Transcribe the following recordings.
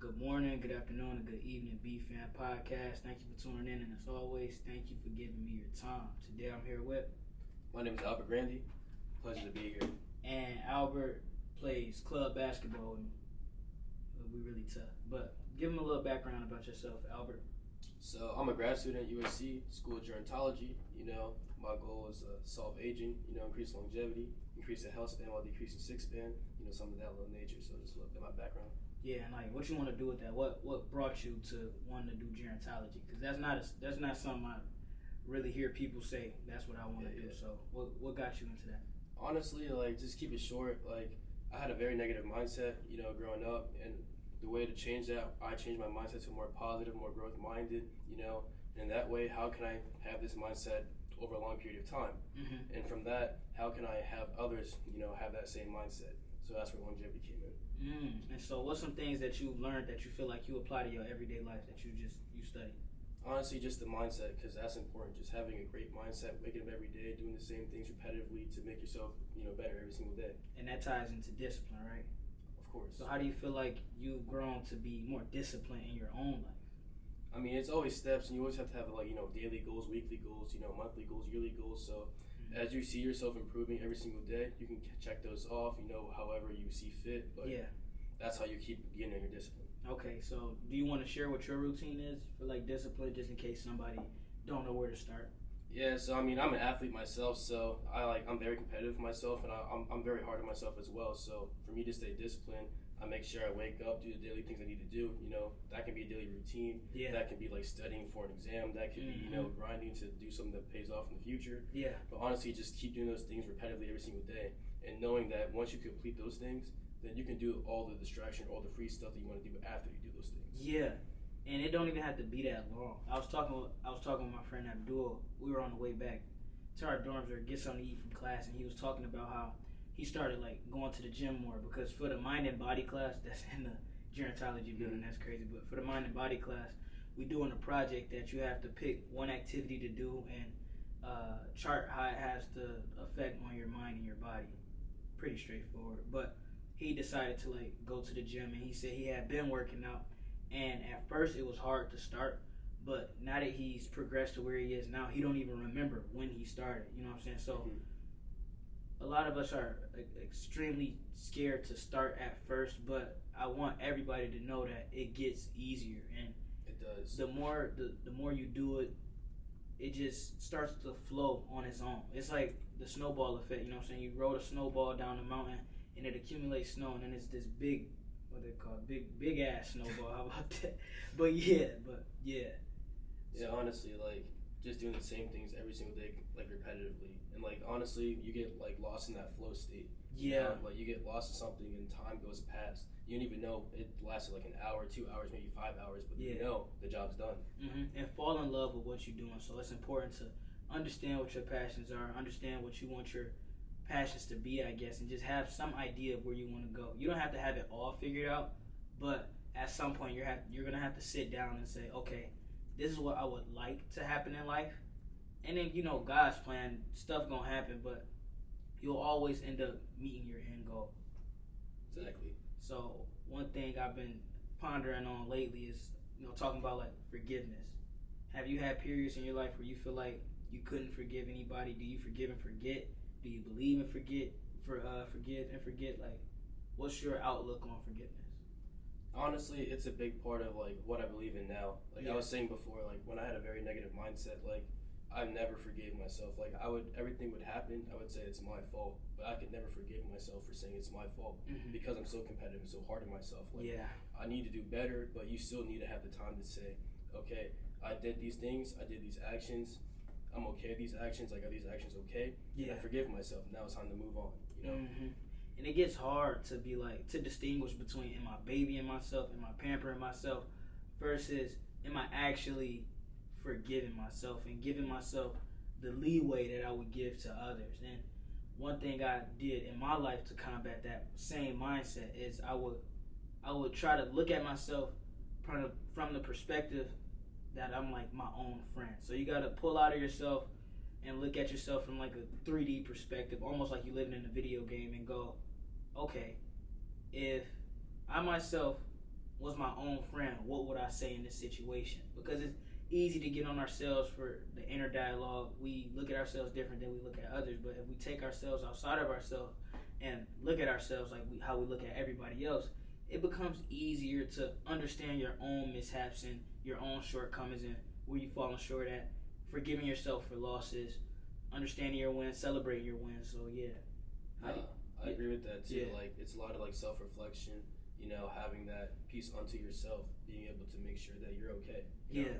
Good morning, good afternoon, and good evening, B-Fan Podcast. Thank you for tuning in, and as always, thank you for giving me your time. Today I'm here with... My name is Albert Grandy. Pleasure to be here. And Albert plays club basketball, and we really tough. But give him a little background about yourself, Albert. So I'm a grad student at USC, School of Gerontology. My goal is to solve aging, increase longevity, increase the health span while decreasing sick span, some of that little nature. So just a little bit of my background. Yeah, and like, what you want to do with that? What brought you to wanting to do gerontology? Because that's not something I really hear people say. That's what I want to do. So what got you into that? Honestly, just keep it short. I had a very negative mindset, growing up, and the way to change that, I changed my mindset to more positive, more growth minded, and that way, how can I have this mindset over a long period of time? Mm-hmm. And from that, how can I have others, have that same mindset? So that's where longevity came in. And so what's some things that you've learned that you feel like you apply to your everyday life that you study? Honestly, just the mindset, because that's important. Just having a great mindset, waking up every day, doing the same things repetitively to make yourself, better every single day. And that ties into discipline, right? Of course. So how do you feel like you've grown to be more disciplined in your own life? I mean, it's always steps, and you always have to have daily goals, weekly goals, monthly goals, yearly goals. So as you see yourself improving every single day, you can check those off, however you see fit. But that's how you keep getting your discipline. Okay, so do you want to share what your routine is for discipline, just in case somebody don't know where to start? Yeah, so I'm an athlete myself, so I'm very competitive myself, and I'm very hard on myself as well. So for me to stay disciplined, I make sure I wake up, do the daily things I need to do. That can be a daily routine. Yeah. That can be studying for an exam. That could be grinding to do something that pays off in the future. Yeah. But honestly, just keep doing those things repetitively every single day, and knowing that once you complete those things, then you can do all the distraction, all the free stuff that you want to do after you do those things. Yeah. And it don't even have to be that long. I was talking with my friend Abdul. We were on the way back to our dorms or get something to eat from class, and he was talking about how he started going to the gym more, because for the mind and body class that's in the gerontology building, that's crazy. But for the mind and body class, we doing a project that you have to pick one activity to do and chart how it has the effect on your mind and your body. Pretty straightforward. But he decided to go to the gym, and he said he had been working out, and at first it was hard to start, but now that he's progressed to where he is now, he don't even remember when he started. You know what I'm saying? So a lot of us are extremely scared to start at first, but I want everybody to know that it gets easier, and it does. The more you do it, it just starts to flow on its own. It's like the snowball effect. You know what I'm saying? You roll a snowball down the mountain, and it accumulates snow, and then it's this big, what they call it, big ass snowball. How about that? But yeah. Yeah, honestly, just doing the same things every single day, repetitively, and honestly, you get lost in that flow state. Yeah. You get lost in something, and time goes past. You don't even know it lasted an hour, 2 hours, maybe 5 hours, but you know the job's done. And fall in love with what you're doing. So it's important to understand what your passions are, understand what you want your passions to be, I guess, and just have some idea of where you want to go. You don't have to have it all figured out, but at some point you're gonna have to sit down and say, okay, this is what I would like to happen in life, and then God's plan, stuff gonna happen, but you'll always end up meeting your end goal. Exactly. So one thing I've been pondering on lately is talking about forgiveness. Have you had periods in your life where you feel like you couldn't forgive anybody? Do you forgive and forget? Do you believe in forgive and forget? What's your outlook on forgiveness? Honestly, it's a big part of what I believe in now. I was saying before, when I had a very negative mindset, I never forgave myself. Everything would happen, I would say it's my fault, but I could never forgive myself for saying it's my fault because I'm so competitive and so hard on myself. I need to do better, but you still need to have the time to say, okay, I did these things, I did these actions, I'm okay with these actions, are these actions okay? Yeah. I forgive myself, now it's time to move on, And it gets hard to be to distinguish between, am I babying myself, am I pampering myself, versus am I actually forgiving myself and giving myself the leeway that I would give to others. And one thing I did in my life to combat that same mindset is I would try to look at myself from the perspective that I'm my own friend. So you got to pull out of yourself and look at yourself from a 3D perspective, almost like you're living in a video game, and go, okay, if I myself was my own friend, what would I say in this situation? Because it's easy to get on ourselves for the inner dialogue. We look at ourselves different than we look at others. But if we take ourselves outside of ourselves and look at ourselves like how we look at everybody else, it becomes easier to understand your own mishaps and your own shortcomings and where you've fallen short at, forgiving yourself for losses, understanding your wins, celebrating your wins. So yeah, I agree with that too. Yeah. Like it's a lot of like self-reflection. You know, having that peace unto yourself, being able to make sure that you're okay. You know?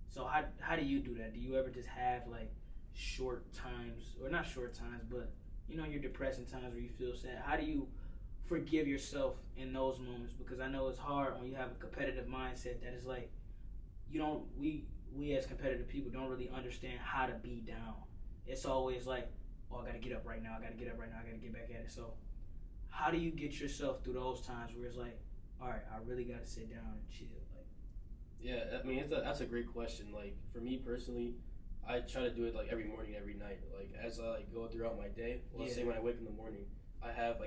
So how do you do that? Do you ever just have like short times, or not short times, but you know, your depressing times where you feel sad? How do you forgive yourself in those moments? Because I know it's hard when you have a competitive mindset that is like, you don't, we as competitive people don't really understand how to be down. It's always like, oh, I gotta get up right now, I gotta get get back at it. So how do you get yourself through those times where it's like, all right, I really gotta sit down and chill? Like, yeah, I mean, that's a great question. Like for me personally, I try to do it like every morning, every night. Like as I like go throughout my day. Well, let's say when I wake in the morning, I have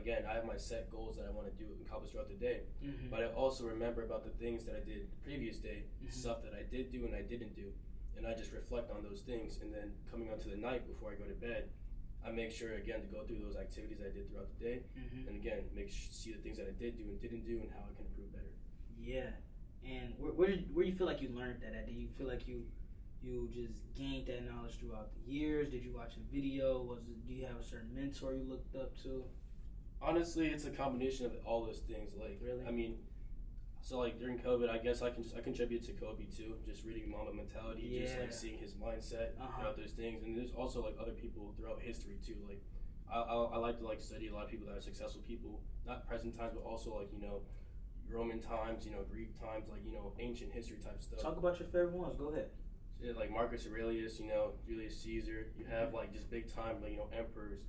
my set goals that I want to do and accomplish throughout the day. Mm-hmm. But I also remember about the things that I did the previous day, stuff that I did do and I didn't do, and I just reflect on those things. And then coming onto the night before I go to bed, I make sure again to go through those activities I did throughout the day, and again see the things that I did do and didn't do and how I can improve better. Yeah, and where do you feel like you learned that at? Do you feel like you just gained that knowledge throughout the years? Did you watch a video? Do you have a certain mentor you looked up to? Honestly, it's a combination of all those things. Like, really? I mean, so like during COVID, I guess I contribute to Kobe too. Just reading Mamba Mentality, just like seeing his mindset about those things. And there's also like other people throughout history too. Like, I like to like study a lot of people that are successful people, not present times, but also like Roman times, Greek times, like ancient history type stuff. Talk about your favorite ones. Go ahead. Yeah, like Marcus Aurelius, Julius Caesar. You have like just big time, like emperors.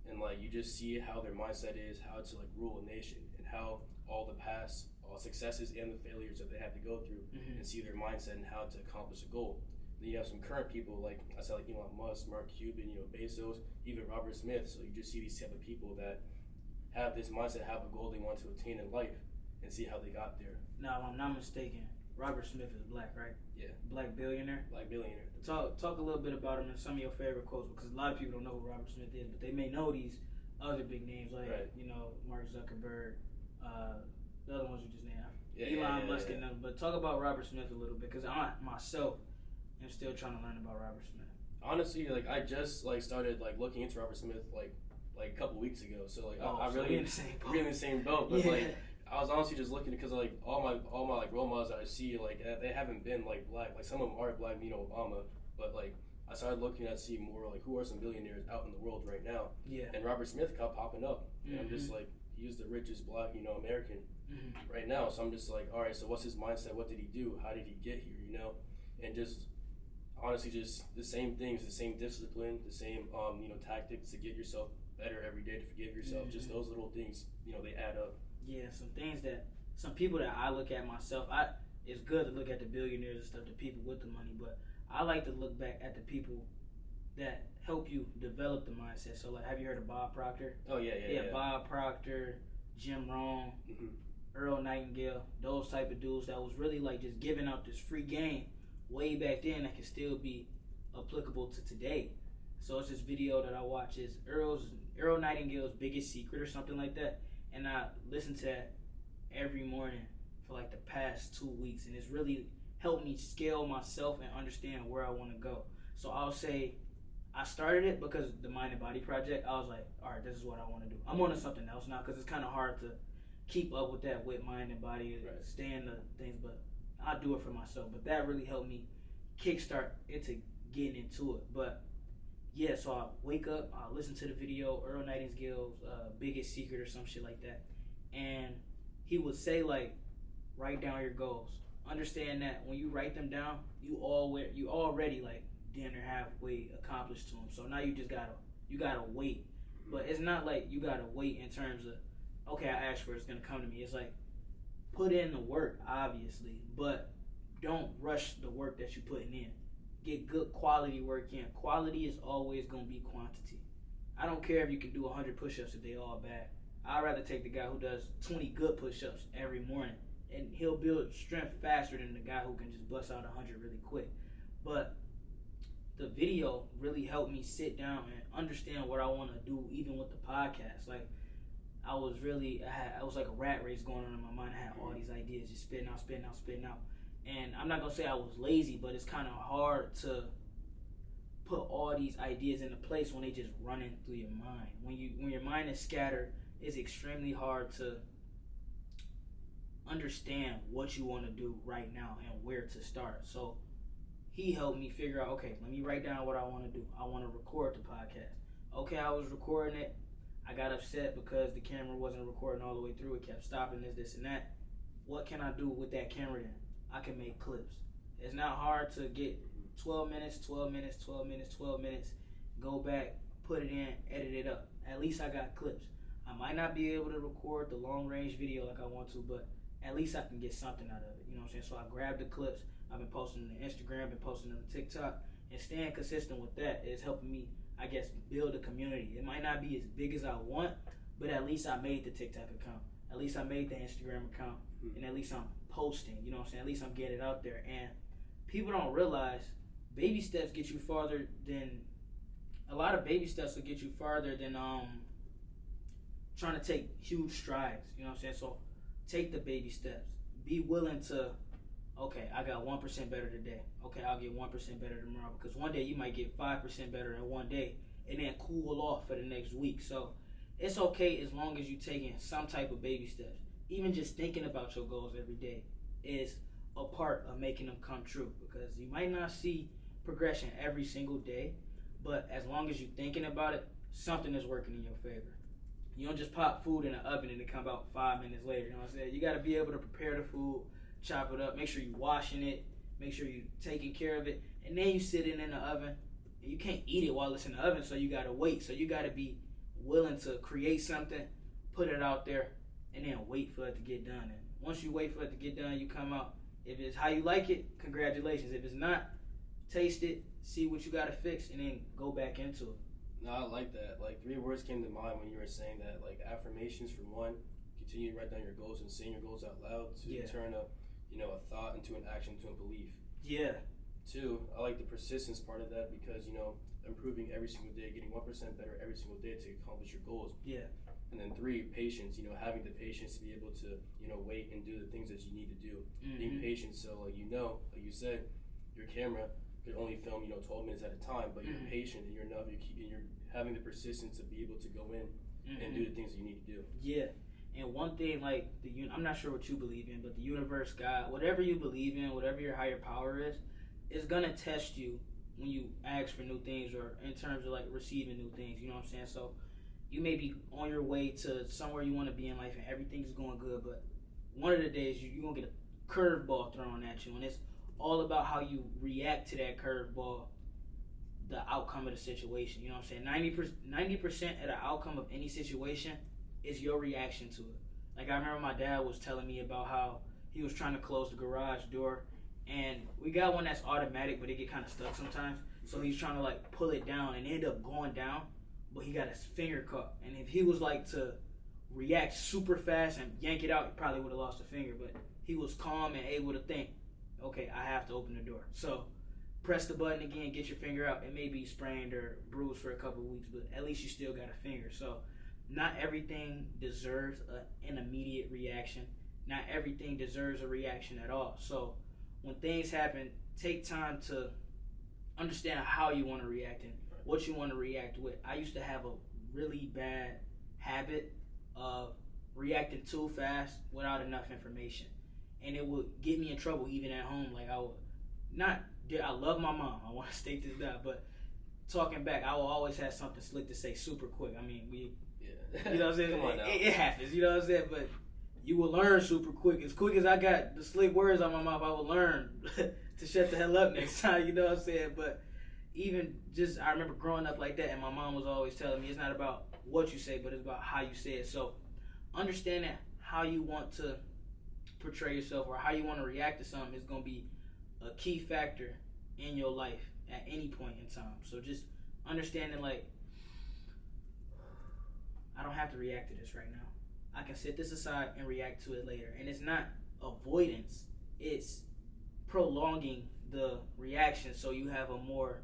And like you just see how their mindset is, how to like rule a nation, and how all the past successes and the failures that they had to go through, and see their mindset and how to accomplish a goal. Then you have some current people like I said, like Elon Musk, Mark Cuban, Bezos, even Robert Smith. So you just see these type of people that have this mindset, have a goal they want to attain in life, and see how they got there. Now, if I'm not mistaken, Robert Smith is black, right? Yeah. Black billionaire. Black billionaire. Talk a little bit about him and some of your favorite quotes, because a lot of people don't know who Robert Smith is, but they may know these other big names like Mark Zuckerberg, the other ones you just named, Elon Musk and them. But talk about Robert Smith a little bit, because I myself am still trying to learn about Robert Smith. Honestly, like I just like started like looking into Robert Smith like a couple weeks ago. So like I really in the same boat. We're in the same boat, but like I was honestly just looking because like all my like role models that I see like they haven't been like black. Like some of them are black, Obama, but like I started looking at see more like who are some billionaires out in the world right now. Yeah. And Robert Smith kept popping up, and I'm just like he's the richest black American right now. So I'm just like, all right, so what's his mindset? What did he do? How did he get here? And just honestly just the same things, the same discipline, the same tactics to get yourself better every day, to forgive yourself. Just those little things, they add up. Yeah, some people that I look at myself, it's good to look at the billionaires and stuff, the people with the money, but I like to look back at the people that help you develop the mindset. So like, have you heard of Bob Proctor? Oh yeah. Bob Proctor, Jim Rohn, Earl Nightingale, those type of dudes that was really like just giving out this free game way back then that can still be applicable to today. So it's this video that I watch, is Earl Nightingale's Biggest Secret or something like that, and I listen to that every morning for like the past 2 weeks, and it's really helped me scale myself and understand where I want to go. So I'll say I started it because the Mind and Body Project, I was like, all right, this is what I want to do. I'm on to something else now because it's kind of hard to keep up with that with mind and body, stay in the things, but I'll do it for myself. But that really helped me kickstart into getting into it. But yeah, so I wake up, I listen to the video, Earl Nightingale's Biggest Secret or some shit like that, and he would say like, write down your goals. Understand that when you write them down, you already like damn near halfway accomplished to them. So now you just gotta wait. But it's not like you gotta wait in terms of, okay, I asked for it, it's gonna come to me. It's like, put in the work, obviously, but don't rush the work that you're putting in. Get good quality work in. Quality is always gonna be quantity. I don't care if you can do 100 push-ups if they all bad. I'd rather take the guy who does 20 good push-ups every morning and he'll build strength faster than the guy who can just bust out 100 really quick. But the video really helped me sit down and understand what I want to do, even with the podcast. Like, I was like a rat race going on in my mind. I had all these ideas just spitting out. And I'm not gonna say I was lazy, but it's kind of hard to put all these ideas into place when they just running through your mind. When your mind is scattered, it's extremely hard to understand what you want to do right now and where to start. So he helped me figure out, okay, let me write down what I want to do. I want to record the podcast. Okay, I was recording it. I got upset because the camera wasn't recording all the way through. It kept stopping this, and that. What can I do with that camera then? I can make clips. It's not hard to get 12 minutes, go back, put it in, edit it up. At least I got clips. I might not be able to record the long range video like I want to, but at least I can get something out of it. You know what I'm saying? So I grabbed the clips. I've been posting them on Instagram, been posting them on TikTok, and staying consistent with that is helping me, I guess, build a community. It might not be as big as I want, but at least I made the TikTok account. At least I made the Instagram account, and at least I'm posting. You know what I'm saying? At least I'm getting it out there. And people don't realize baby steps get you farther than a lot of baby steps will get you farther than trying to take huge strides. You know what I'm saying? So take the baby steps. Be willing to, okay, I got 1% better today. Okay, I'll get 1% better tomorrow. Because one day you might get 5% better in one day and then cool off for the next week. So it's okay as long as you're taking some type of baby steps. Even just thinking about your goals every day is a part of making them come true. Because you might not see progression every single day, but as long as you're thinking about it, something is working in your favor. You don't just pop food in the oven and it come out 5 minutes later. You know what I'm saying? You got to be able to prepare the food, chop it up, make sure you're washing it, make sure you're taking care of it, and then you sit it in the oven. And you can't eat it while it's in the oven, so you got to wait. So you got to be willing to create something, put it out there, and then wait for it to get done. And once you wait for it to get done, you come out. If it's how you like it, congratulations. If it's not, taste it, see what you got to fix, and then go back into it. No, I like that. Like, 3 words came to mind when you were saying that. Like, affirmations for one, continue to write down your goals and saying your goals out loud to turn a thought into an action to a belief. Yeah. 2, I like the persistence part of that because, improving every single day, getting 1% better every single day to accomplish your goals. Yeah. And then 3, patience, having the patience to be able to, wait and do the things that you need to do. Mm-hmm. Being patient, so like you said, your camera could only film, 12 minutes at a time, but you're patient and you're having the persistence to be able to go in and do the things that you need to do. Yeah. And one thing, like, I'm not sure what you believe in, but the universe, God, whatever you believe in, whatever your higher power is going to test you when you ask for new things or in terms of, like, receiving new things. You know what I'm saying? So you may be on your way to somewhere you want to be in life and everything's going good, but one of the days you're going to get a curveball thrown at you, and it's all about how you react to that curveball, the outcome of the situation. You know what I'm saying? 90% of the outcome of any situation is your reaction to it. Like, I remember my dad was telling me about how he was trying to close the garage door, and we got one that's automatic, but it get kind of stuck sometimes. So he's trying to, like, pull it down and end up going down, but he got his finger caught. And if he was like to react super fast and yank it out, he probably would have lost a finger. But he was calm and able to think, okay, I have to open the door. So press the button again, get your finger out. It may be sprained or bruised for a couple of weeks, but at least you still got a finger. So not everything deserves an immediate reaction. Not everything deserves a reaction at all. So when things happen, take time to understand how you want to react and what you want to react with. I used to have a really bad habit of reacting too fast without enough information. And it would get me in trouble even at home. Like, I love my mom. I want to state this down. But talking back, I will always have something slick to say super quick. I mean, you know what I'm saying? Come on now. It happens, you know what I'm saying? But you will learn super quick. As quick as I got the slick words on my mouth, I will learn to shut the hell up next time, you know what I'm saying? But even just, I remember growing up like that, and my mom was always telling me it's not about what you say, but it's about how you say it. So understanding how you want to portray yourself or how you want to react to something is going to be a key factor in your life at any point in time. So just understanding, like, I don't have to react to this right now. I can set this aside and react to it later. And it's not avoidance. It's prolonging the reaction so you have a more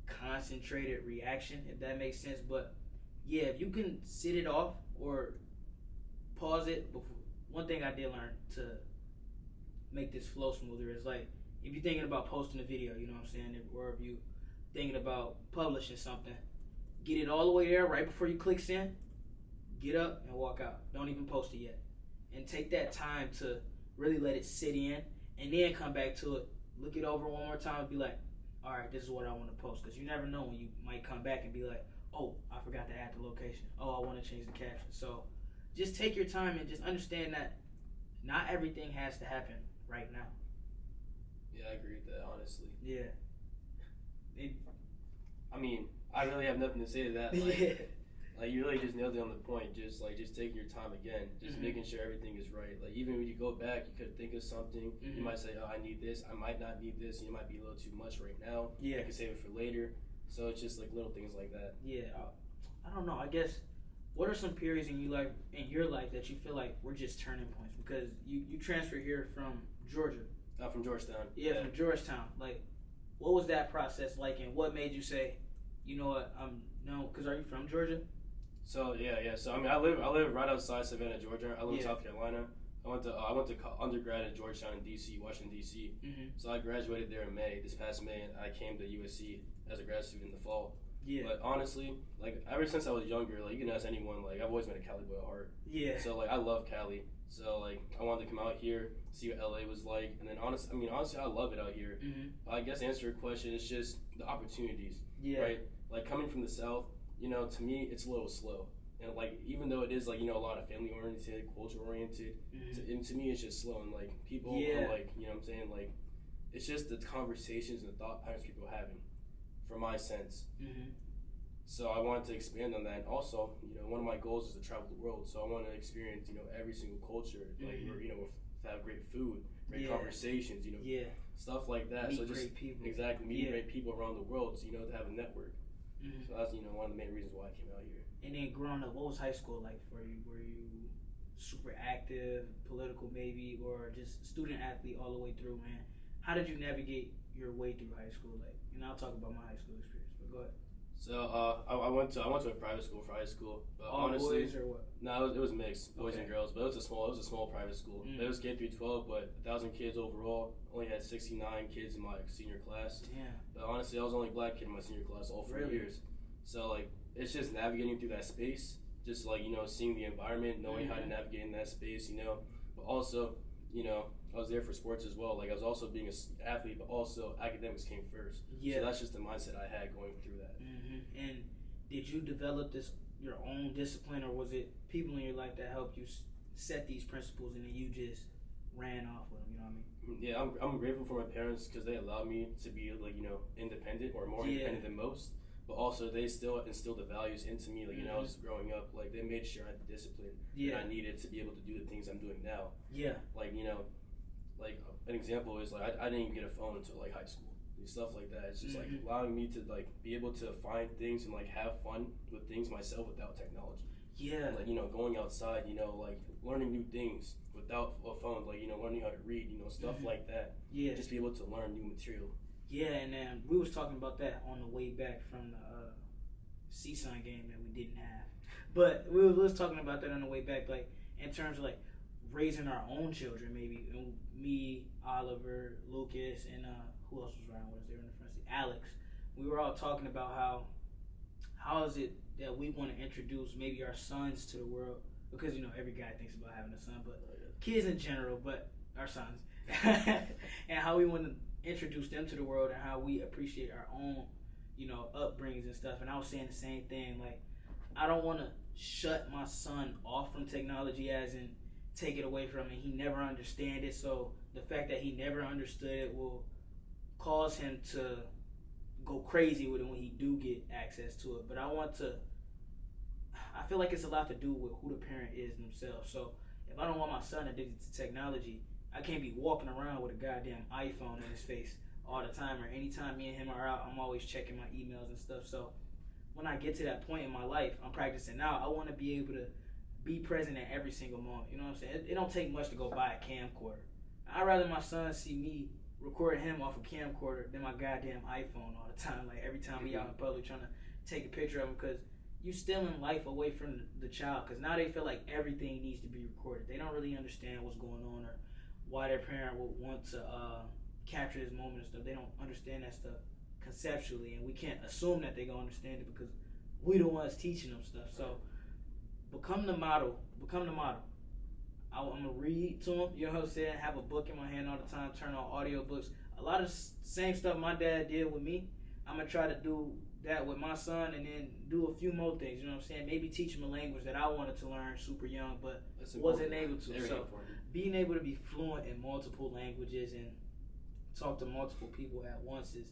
concentrated reaction, if that makes sense. But yeah, if you can sit it off or pause it before, one thing I did learn to make this flow smoother is like, if you're thinking about posting a video, you know what I'm saying, or if you thinking about publishing something, get it all the way there right before you click send, get up and walk out. Don't even post it yet. And take that time to really let it sit in, and then come back to it, look it over one more time and be like, all right, this is what I want to post. Because you never know when you might come back and be like, oh, I forgot to add the location. Oh, I want to change the caption. So just take your time and just understand that not everything has to happen right now. Yeah, I agree with that, honestly. Yeah. I mean, I really have nothing to say to that. Like, like you really just nailed it on the point. Just taking your time again, just making sure everything is right. Like even when you go back, you could think of something. You might say, "Oh, I need this. I might not need this. It might be a little too much right now. Yeah, I can save it for later." So it's just like little things like that. Yeah, I don't know. I guess what are some periods in your life that you feel like were just turning points? Because you transferred here from Georgia. From Georgetown. Yeah, from Georgetown. Like, what was that process like, and what made you say, you know what, no? Because are you from Georgia? So yeah. So I mean, I live right outside Savannah, Georgia. I live in South Carolina. I went to undergrad at Georgetown in D.C., Washington D.C. So I graduated there in May, this past May, and I came to USC as a grad student in the fall. Yeah. But honestly, like ever since I was younger, like you can ask anyone, like I've always been a Cali boy at heart. Yeah. So like I love Cali. So like I wanted to come out here, see what LA was like, and then honestly, I love it out here. But I guess to answer your question, it's just the opportunities. Yeah. Right. Like coming from the South, you know, to me it's a little slow. And like even though it is like, you know, a lot of family oriented, culture oriented, to me it's just slow, and like people are like, you know what I'm saying, like it's just the conversations and the thought patterns people are having, from my sense. So I wanted to expand on that. And also, you know, one of my goals is to travel the world. So I want to experience, you know, every single culture, like where, you know, to have great food, great conversations, you know, stuff like that. Meet so just great people. Exactly, meet great people around the world. So, you know, to have a network. So that's, you know, one of the main reasons why I came out here. And then growing up, what was high school like for you? Were you super active, political maybe, or just student athlete all the way through, man? How did you navigate your way through high school? Like, and I'll talk about my high school experience, but go ahead. So I went to a private school for high school. But all honestly, boys or what? No, it was mixed, boys and girls. But it was a small private school. It was K through 12, but 1,000 kids overall. Only had 69 kids in my senior class. Damn. But honestly, I was the only black kid in my senior class all 4 years. So like, it's just navigating through that space, just like, you know, seeing the environment, knowing how to navigate in that space, you know. But also, you know, I was there for sports as well. Like I was also being an athlete, but also academics came first. Yeah. So that's just the mindset I had going through that. And did you develop your own discipline, or was it people in your life that helped you set these principles and then you just ran off with them? You know what I mean? Yeah, I'm grateful for my parents because they allowed me to be like, you know, independent or more independent than most. But also they still instilled the values into me. Like, you know, I was growing up, like they made sure I had the discipline that I needed to be able to do the things I'm doing now. Yeah. Like, you know, like an example is like I didn't even get a phone until like high school. Stuff like that. It's just like allowing me to like be able to find things and like have fun with things myself without technology. Yeah. Like, you know, going outside, you know, like learning new things without a phone, like, you know, learning how to read, you know, stuff like that. Yeah. Just be able to learn new material. Yeah, and then we was talking about that on the way back from the CSUN game that we didn't have. But we was talking about that on the way back, like in terms of like raising our own children, maybe. And me, Oliver, Lucas, and who else was around with us there in the front seat? Alex. We were all talking about how is it that we want to introduce maybe our sons to the world, because, you know, every guy thinks about having a son, but kids in general, but our sons. And how we want to introduce them to the world and how we appreciate our own, you know, upbringings and stuff. And I was saying the same thing. Like, I don't want to shut my son off from technology, as in take it away from him. He never understand it. So the fact that he never understood it will cause him to go crazy with it when he do get access to it. But I feel like it's a lot to do with who the parent is themselves. So if I don't want my son addicted to technology, I can't be walking around with a goddamn iPhone in his face all the time, or anytime me and him are out, I'm always checking my emails and stuff. So when I get to that point in my life, I'm practicing now, I want to be able to be present at every single moment. You know what I'm saying? It don't take much to go buy a camcorder. I'd rather my son see me record him off a camcorder than my goddamn iPhone all the time. Like every time we out in public trying to take a picture of him, because you stealing life away from the child. Because now they feel like everything needs to be recorded. They don't really understand what's going on or why their parent would want to capture this moment and stuff. They don't understand that stuff conceptually, and we can't assume that they're gonna understand it because we the ones teaching them stuff. So become the model. I'm gonna read to them, you know what I'm saying? Have a book in my hand all the time, turn on audiobooks. A lot of same stuff my dad did with me, I'm gonna try to do that with my son, and then do a few more things, you know what I'm saying? Maybe teach him a language that I wanted to learn super young, but wasn't able to. Very so important. Being able to be fluent in multiple languages and talk to multiple people at once is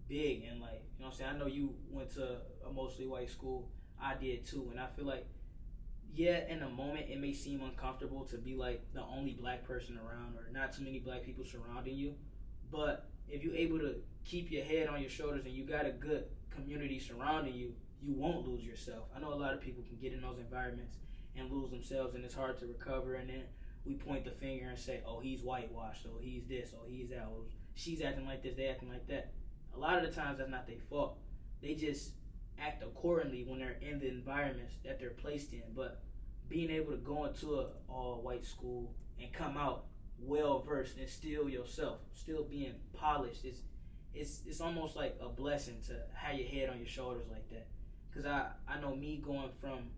big. And like, you know what I'm saying? I know you went to a mostly white school. I did too, and I feel like, yeah, in a moment it may seem uncomfortable to be like the only black person around or not too many black people surrounding you, but if you're able to keep your head on your shoulders and you got a good community surrounding you, you won't lose yourself. I know a lot of people can get in those environments and lose themselves, and it's hard to recover, and then we point the finger and say, oh, he's whitewashed, or he's this, or he's that, or she's acting like this, they acting like that. A lot of the times that's not their fault. They just act accordingly when they're in the environments that they're placed in. But being able to go into an all-white school and come out well-versed and still yourself, still being polished, it's almost like a blessing to have your head on your shoulders like that. Because I know me going from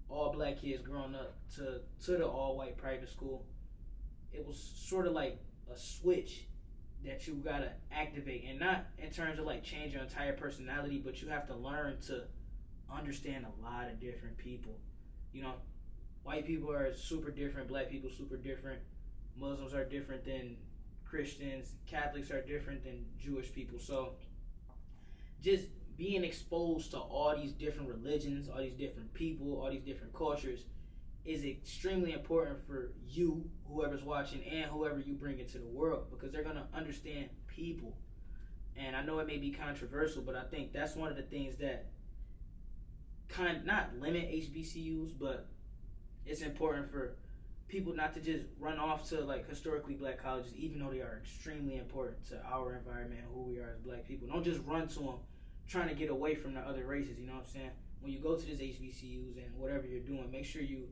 all black kids growing up to the all-white private school, it was sort of like a switch that you gotta activate, and not in terms of like change your entire personality, but you have to learn to understand a lot of different people. You know, white people are super different, black people super different, Muslims are different than Christians, Catholics are different than Jewish people. So just being exposed to all these different religions, all these different people, all these different cultures is extremely important for you, whoever's watching, and whoever you bring into the world, because they're going to understand people. And I know it may be controversial, but I think that's one of the things that not limit HBCUs, but it's important for people not to just run off to like historically black colleges, even though they are extremely important to our environment and who we are as black people. Don't just run to them trying to get away from the other races, you know what I'm saying? When you go to these HBCUs and whatever you're doing, make sure you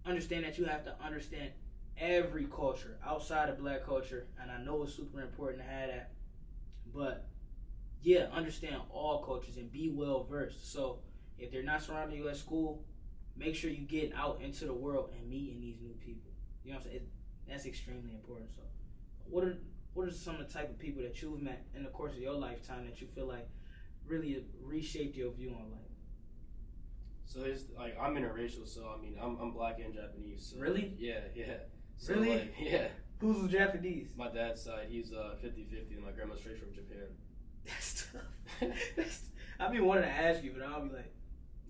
understand that you have to understand every culture outside of black culture, and I know it's super important to have that, but yeah, understand all cultures and be well versed. So if they're not surrounding you at school, make sure you get out into the world and meeting these new people. You know what I'm saying? That's extremely important. So what are some of the type of people that you've met in the course of your lifetime that you feel like really reshaped your view on life? So it's like, I'm interracial, so I mean I'm black and Japanese. So really? Yeah. So really? Like, yeah. Who's Japanese? My dad's side, he's 50-50, and my grandma's straight from Japan. That's tough. I be wanting to ask you, but I'll be like,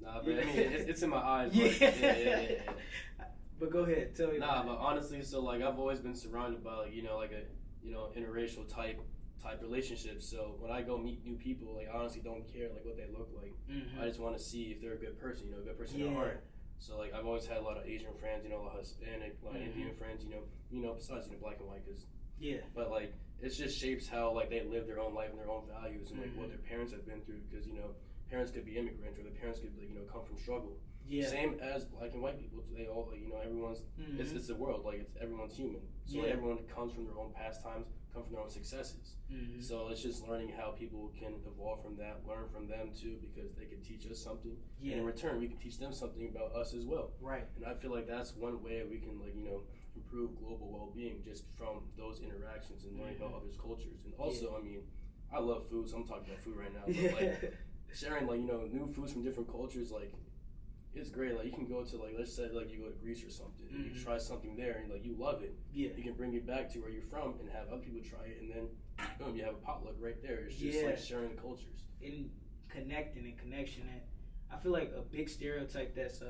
nah, but I mean it's in my eyes. Yeah. But go ahead, tell me. Nah, but honestly, so like I've always been surrounded by like like a interracial type relationships. So when I go meet new people, like I honestly don't care like what they look like. Mm-hmm. I just want to see if they're a good person, a good person at heart. So like I've always had a lot of Asian friends, a lot of Hispanic, a lot of Indian friends, besides black and white, cause But like it just shapes how like they live their own life and their own values and like what their parents have been through, because parents could be immigrants or their parents could come from struggle. Yeah. Same as black and white people. They all everyone's it's the world, like everyone's human. So everyone comes from their own pastimes, come from their own successes. So it's just learning how people can evolve from that, learn from them too, because they can teach us something. And in return, we can teach them something about us as well. Right. And I feel like that's one way we can improve global well-being, just from those interactions and learning about others' cultures. And also, I mean, I love food, so I'm talking about food right now. But like sharing new foods from different cultures, like it's great. Like you can go to let's say you go to Greece or something, and you try something there and you love it. Yeah. You can bring it back to where you're from and have other people try it, and then boom, you have a potluck right there. It's just like sharing cultures and connecting and connection. And I feel like a big stereotype that's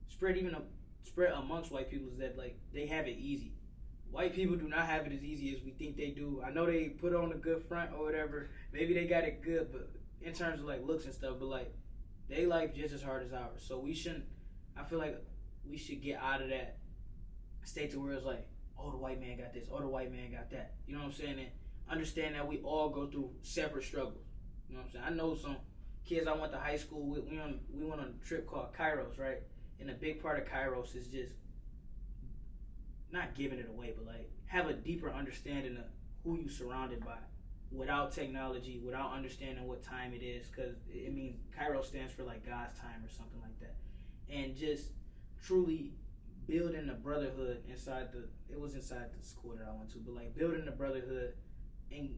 spread amongst white people is that they have it easy. White people do not have it as easy as we think they do. I know they put on a good front or whatever. Maybe they got it good, but in terms of looks and stuff, but they life just as hard as ours. So we shouldn't. I feel like we should get out of that state to where it's like, oh, the white man got this, oh, the white man got that. You know what I'm saying? And understand that we all go through separate struggles. You know what I'm saying? I know some kids I went to high school with. We went on a trip called Kairos, right? And a big part of Kairos is just not giving it away, but like have a deeper understanding of who you surrounded by without technology, without understanding what time it is, because it means Kairos stands for like God's time or something like that. And just truly building the brotherhood inside the school that I went to, but like building the brotherhood and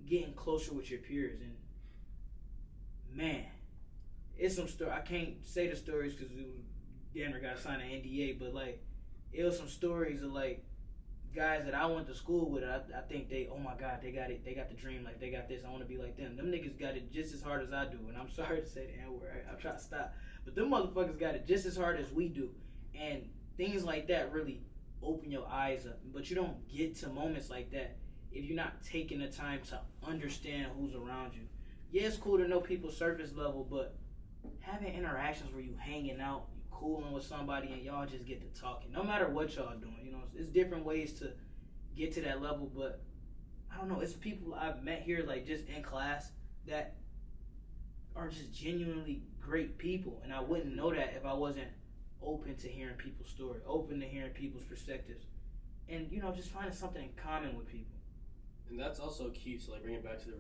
getting closer with your peers. And man, it's some story. I can't say the stories because Denver got to sign an NDA, but like it was some stories of like guys that I went to school with. I think they, oh my God, they got it. They got the dream. Like they got this. I want to be like them. Them niggas got it just as hard as I do. And I'm sorry to say the N word. I'm trying to stop, but them motherfuckers got it just as hard as we do. And things like that really open your eyes up. But you don't get to moments like that if you're not taking the time to understand who's around you. Yeah, it's cool to know people surface level, but having interactions where you hanging out, you cooling with somebody, and y'all just get to talking. No matter what y'all doing, you know, it's different ways to get to that level. But I don't know, it's people I've met here, like just in class, that are just genuinely great people, and I wouldn't know that if I wasn't open to hearing people's story, open to hearing people's perspectives, and you know, just finding something in common with people. And that's also key to like bring it back to the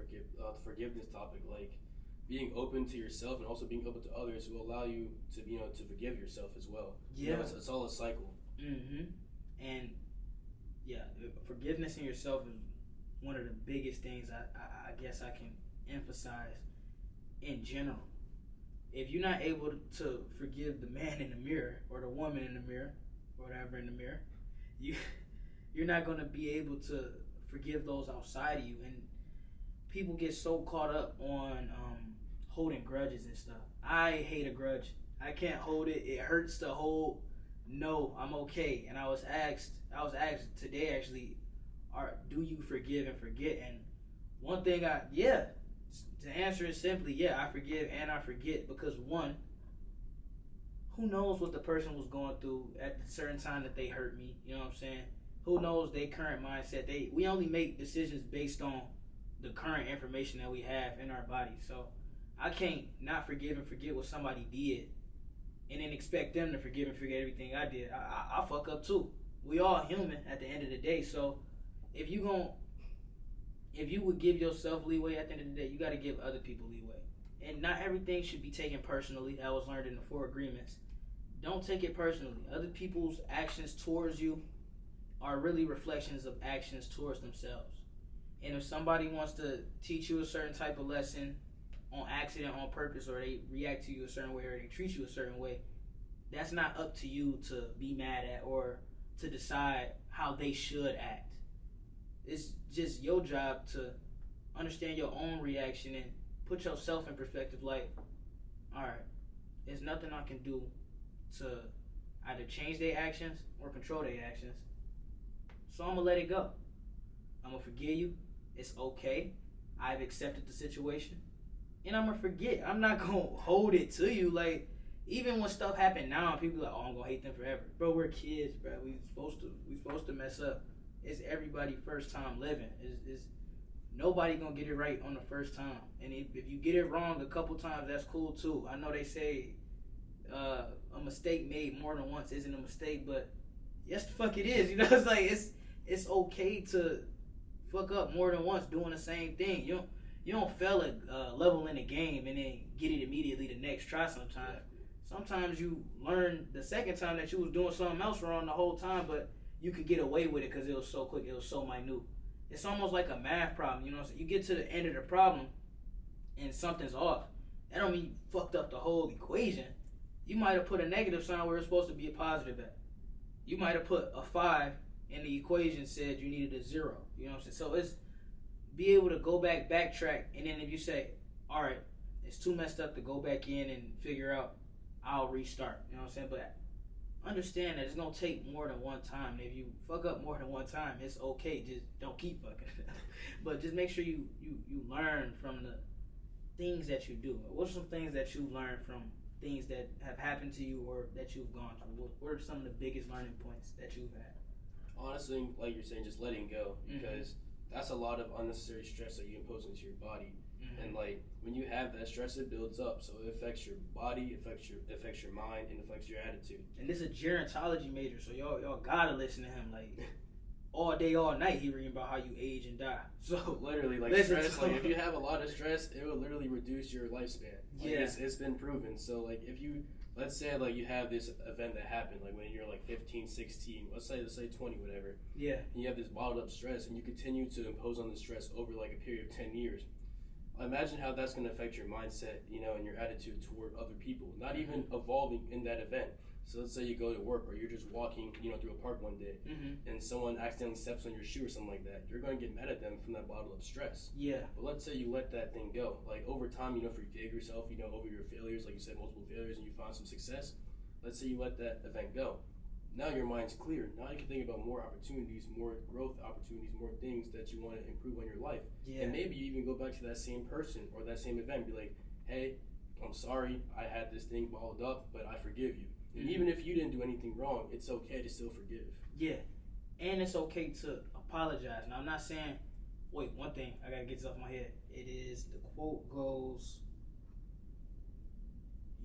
forgiveness topic. Like being open to yourself and also being open to others will allow you to to forgive yourself as well. Yeah, you know, it's all a cycle. And yeah, forgiveness in yourself is one of the biggest things I guess I can emphasize in general. If you're not able to forgive the man in the mirror or the woman in the mirror or whatever in the mirror, you're not going to be able to forgive those outside of you. And people get so caught up on holding grudges and stuff. I hate a grudge. I can't hold it. It hurts to hold. No, I'm okay. And I was asked today actually, do you forgive and forget? And one thing to answer it simply, yeah, I forgive and I forget, because one, who knows what the person was going through at a certain time that they hurt me, you know what I'm saying? Who knows their current mindset? We only make decisions based on the current information that we have in our body. So I can't not forgive and forget what somebody did and then expect them to forgive and forget everything I did. I fuck up too. We all human at the end of the day. So if you would give yourself leeway at the end of the day, you got to give other people leeway. And not everything should be taken personally. That was learned in the 4 Agreements. Don't take it personally. Other people's actions towards you are really reflections of actions towards themselves. And if somebody wants to teach you a certain type of lesson on accident, on purpose, or they react to you a certain way, or they treat you a certain way, that's not up to you to be mad at or to decide how they should act. It's just your job to understand your own reaction and put yourself in perspective. Like, all right, there's nothing I can do to either change their actions or control their actions. So I'm going to let it go. I'm going to forgive you. It's okay. I've accepted the situation. And I'm going to forget. I'm not going to hold it to you. Like, even when stuff happen now, people are like, oh, I'm going to hate them forever. Bro, we're kids, bro. We supposed to mess up. It's everybody first time living. It's nobody going to get it right on the first time. And if you get it wrong a couple times, that's cool too. I know they say a mistake made more than once isn't a mistake, but yes, the fuck it is. You know, it's like it's okay to fuck up more than once doing the same thing. You don't fail a level in a game and then get it immediately the next try. Sometimes you learn the second time that you was doing something else wrong the whole time, but you could get away with it because it was so quick, it was so minute. It's almost like a math problem, you know. So you get to the end of the problem and something's off. That don't mean you fucked up the whole equation. You might have put a negative sign where it's supposed to be a positive at. You might have put a 5 and the equation said you needed a 0. You know what I'm saying? So it's be able to go backtrack, and then if you say, all right, it's too messed up to go back in and figure out, I'll restart. You know what I'm saying? But understand that it's going to take more than one time. If you fuck up more than one time, it's okay. Just don't keep fucking. But just make sure you learn from the things that you do. What's some things that you learned from things that have happened to you or that you've gone through? What are some of the biggest learning points that you've had? Honestly, like you're saying, just letting go, because that's a lot of unnecessary stress that you impose into your body. And like when you have that stress, it builds up, so it affects your body, affects your mind, and affects your attitude. And this is a gerontology major, so y'all gotta listen to him. Like all day, all night, he reading about how you age and die. So literally, like stress. Like if you have a lot of stress, it will literally reduce your lifespan. Like, it's been proven. So like if you, let's say like you have this event that happened like when you're like 15, 16, let's say 20, whatever. Yeah. And you have this bottled up stress, and you continue to impose on the stress over like a period of 10 years. Imagine how that's going to affect your mindset, and your attitude toward other people, not even evolving in that event. So let's say you go to work or you're just walking, through a park one day, and someone accidentally steps on your shoe or something like that. You're going to get mad at them from that bottle of stress. Yeah. But let's say you let that thing go. Like over time, forgive yourself, over your failures, like you said, multiple failures, and you find some success. Let's say you let that event go. Now your mind's clear. Now you can think about more opportunities, more growth opportunities, more things that you want to improve on your life. Yeah. And maybe you even go back to that same person or that same event and be like, hey, I'm sorry, I had this thing balled up, but I forgive you. And even if you didn't do anything wrong, it's okay to still forgive. Yeah. And it's okay to apologize. Now, I'm not saying, wait, one thing, I got to get this off my head. It is, the quote goes,